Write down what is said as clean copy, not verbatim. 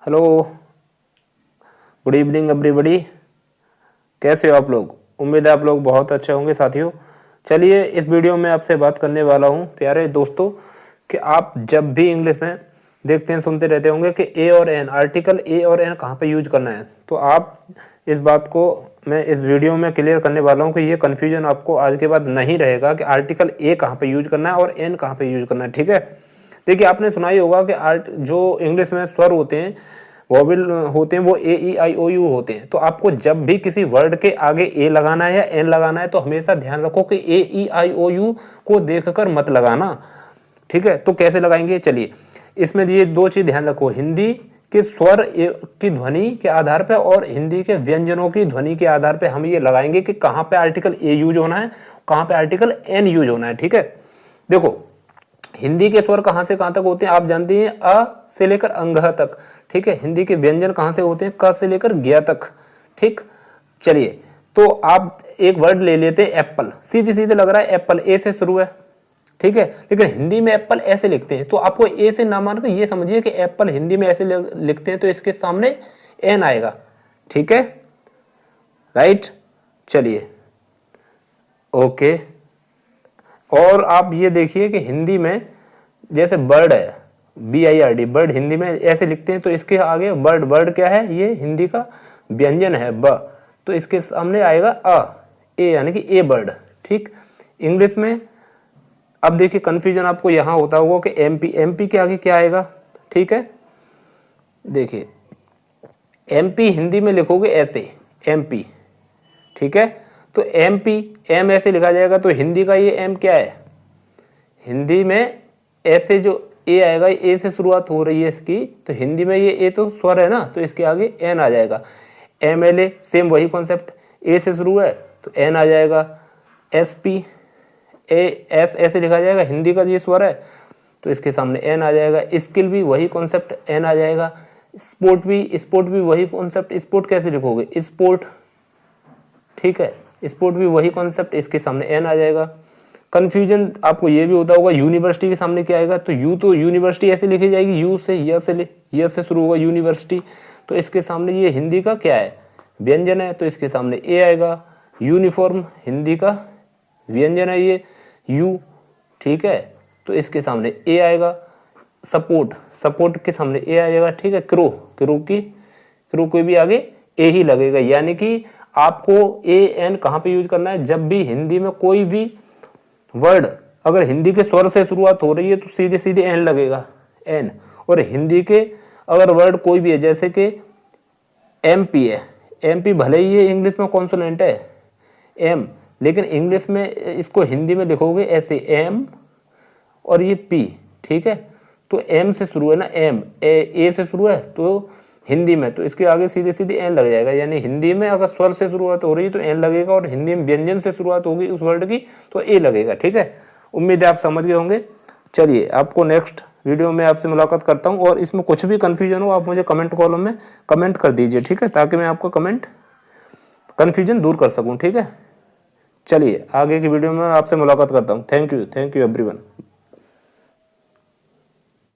Hello, good evening everybody. कैसे हो आप लोग? उम्मीद है आप लोग बहुत अच्छे होंगे साथियों। चलिए, इस वीडियो में आपसे बात करने वाला हूं प्यारे दोस्तों कि आप जब भी इंग्लिश में देखते हैं सुनते रहते होंगे कि ए और एन, आर्टिकल ए और एन कहाँ पे यूज करना है। तो आप इस बात को मैं इस वीडियो में क्लियर करने वाला हूँ कि ये कन्फ्यूजन आपको आज के बाद नहीं रहेगा कि आर्टिकल ए कहाँ पे यूज करना है और एन कहाँ पे यूज करना है। ठीक है, देखिए आपने सुना ही होगा कि जो इंग्लिश में स्वर होते हैं, वोवेल होते हैं, वो ए ई आई ओ यू होते हैं। तो आपको जब भी किसी वर्ड के आगे ए लगाना है या एन लगाना है तो हमेशा ध्यान रखो कि ए ई आई ओ यू को देखकर मत लगाना। ठीक है, तो कैसे लगाएंगे? चलिए, इसमें ये दो चीज ध्यान रखो, हिंदी के स्वर की ध्वनि के आधार पे और हिंदी के व्यंजनों की ध्वनि के आधार पे हम ये लगाएंगे कि कहाँ पे आर्टिकल ए यूज होना है, कहाँ पे आर्टिकल एन यूज होना है। ठीक है, देखो हिंदी के स्वर कहाँ से कहाँ तक होते हैं आप जानते हैं, अ से लेकर अंग तक। ठीक है, हिंदी के व्यंजन कहाँ से होते हैं, क से लेकर ज्ञ तक। ठीक, चलिए तो आप एक वर्ड ले लेते हैं एप्पल, सीधे सीधे लग रहा है एप्पल ए से शुरू है। ठीक है, लेकिन हिंदी में एप्पल ऐसे लिखते हैं, तो आपको ए से ना मानकर ये समझिए कि एप्पल हिंदी में ऐसे लिखते हैं तो इसके सामने एन आएगा। ठीक है, राइट। चलिए ओके, और आप ये देखिए कि हिंदी में जैसे बर्ड है, BIRD, बर्ड हिंदी में ऐसे लिखते हैं तो इसके आगे बर्ड, बर्ड क्या है, ये हिंदी का व्यंजन है ब, तो इसके सामने आएगा अ, ए यानी कि ए बर्ड। ठीक, इंग्लिश में अब देखिए कन्फ्यूजन आपको यहाँ होता होगा कि MP, MP के आगे क्या आएगा। ठीक है, देखिए MP हिंदी में लिखोगे ऐसे MP। ठीक है, तो MP एम ऐसे लिखा जाएगा, तो हिंदी का ये एम क्या है, हिंदी में ऐसे जो ए आएगा, ए से शुरुआत हो रही है इसकी, तो हिंदी में ये ए तो स्वर है ना, तो इसके आगे एन आ जाएगा। MLA सेम वही कॉन्सेप्ट, ए से शुरू है तो एन आ जाएगा। SP एस ऐसे लिखा जाएगा, हिंदी का ये स्वर है तो इसके सामने एन आ जाएगा। स्किल भी वही कॉन्सेप्ट, एन आ जाएगा। स्पोर्ट भी वही कॉन्सेप्ट, स्पोर्ट कैसे लिखोगे, स्पोर्ट। ठीक है, स्पोर्ट भी वही कॉन्सेप्ट, इसके सामने एन आ जाएगा। कंफ्यूजन आपको ये भी होता होगा, यूनिवर्सिटी के सामने क्या आएगा, तो यू तो यूनिवर्सिटी ऐसे लिखी जाएगी, यू से यस से शुरू होगा यूनिवर्सिटी, तो इसके सामने ये हिंदी का क्या है, व्यंजन है, तो इसके सामने ए आएगा। यूनिफॉर्म हिंदी का व्यंजन है ये यू। ठीक है, तो इसके सामने ए आएगा। सपोर्ट के सामने ए आ जाएगा। ठीक है, क्रू के भी आगे ए ही लगेगा, यानी कि आपको ए एन कहाँ पे यूज करना है, जब भी हिंदी में कोई भी वर्ड अगर हिंदी के स्वर से शुरुआत हो रही है तो सीधे सीधे एन लगेगा, एन। और हिंदी के अगर वर्ड कोई भी है, जैसे कि MP है, MP भले ही ये इंग्लिश में कॉन्सोनेंट है एम, लेकिन इंग्लिश में इसको हिंदी में लिखोगे ऐसे एम और ये P। ठीक है, तो एम से शुरू है ना, एम ए से शुरू है तो हिंदी में, तो इसके आगे सीधे सीधे एन लग जाएगा, यानी हिंदी में अगर स्वर से शुरुआत हो रही है तो एन लगेगा, और हिंदी में व्यंजन से शुरुआत होगी उस वर्ड की तो ए लगेगा। ठीक है, उम्मीद है आप समझ गए होंगे। चलिए, आपको नेक्स्ट वीडियो में आपसे मुलाकात करता हूँ, और इसमें कुछ भी कन्फ्यूजन हो आप मुझे कमेंट कॉलम में कमेंट कर दीजिए। ठीक है, ताकि मैं आपको कन्फ्यूजन दूर कर सकूँ। ठीक है, चलिए आगे की वीडियो में आपसे मुलाकात करता हूँ। Thank you everyone.